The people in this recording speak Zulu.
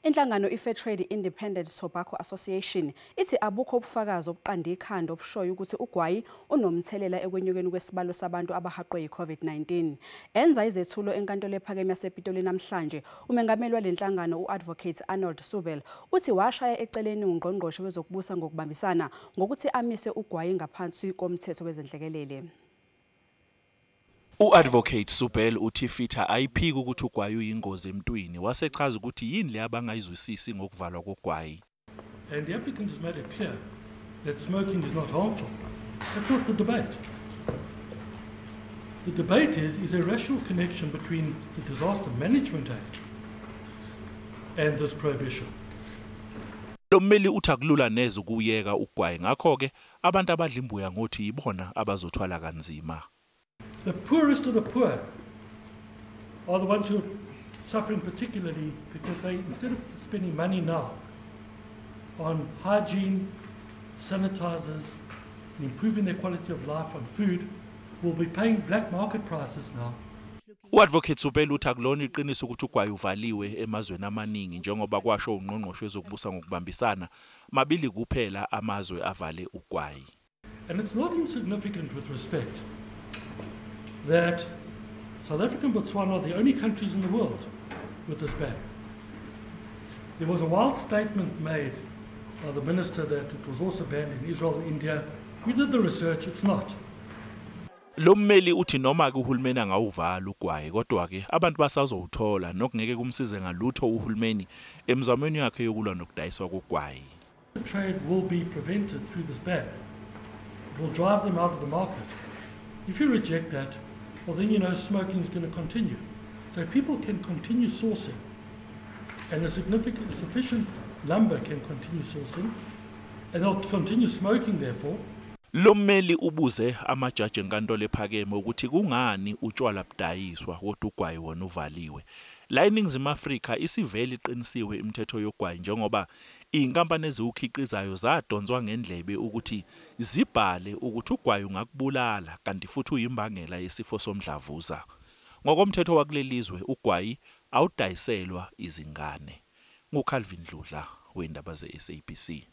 Inhlangano iFair Trade Independent Tobacco Association ithi abukho ubufakazi obuqanda ikhanda obushoyo ukuthi ugwayi unomthelela ekwenyukeni kwesibalo sabantu abahaqwe yiCOVID-19. Enza izethulo enkantolo ePhakeme yasePitoli namhlanje, umengameli walenhlangano uAdvocate Arnold Subel uthi washaya eceleni ungqongqoshe wezokubusa ngokubambisana ngokuthi amise ugwayi ngaphansi komthetho wezenhlekelele. uAdvocate Subel uthi fitha ayiphiki ukuthi ugwayi uyingozi emntwini, wasechaza ukuthi yini le abangayizwisisi ngokuvalwa kogwayi. And the applicant has made it clear that smoking is not harmful. That's not the debate. The debate is a rational connection between the Disaster Management Act and this prohibition. Lo mmeli uthi akulula neze ukuyeka ugwayi, ngakho ke abantu abadla imbuya ngothi yibona abazothwala kanzima. The poorest of the poor are the ones who are suffering particularly because they, instead of spending money now on hygiene, sanitizers, and improving their quality of life on food, will be paying black market prices now. uAdvocate Subel uthi akulona iqiniso ukuthi ugwayi uvaliwe emazweni amaningi njengoba kwasho ungqongqoshe wezokubusa ngokubambisana mabili kuphela amazwe avale ugwayi. And it's not insignificant with respect that South Africa and Botswana are the only countries in the world with this ban. There was a wild statement made by the minister that it was also banned in Israel and India. We did the research, it's not. Lo mmeli uthi noma ke uhulumeni angawuvala ugwayi kodwa ke abantu basazowuthola nokungeke kumsize ngalutho uhulumeni emzamweni yakhe yokulwa nokudayiswa kogwayi. The trade will be prevented through this ban. It will drive them out of the market. If you reject that, well then you know smoking is going to continue. So people can continue sourcing and a sufficient number can continue sourcing and they'll continue smoking therefore. Lo mmeli ubuze amajaji enkantolo ePhakeme ukuthi kungani utshwala budayiswa kodwa ugwayi wona uvaliwe. La eNingizimu Afrika isivele iqinisiwe imithetho yogwayi njengoba inkampani eziwukhiqizayo zadonswa ngendlebe ukuthi zibhale ukuthi ugwayi ungakubulala kanti futhi uyimbangela yesifo somdlavuza. Ngokomthetho wakulelizwe ugwayi awudayiselwa izingane. nguCalvin Dludla weindaba zeSABC.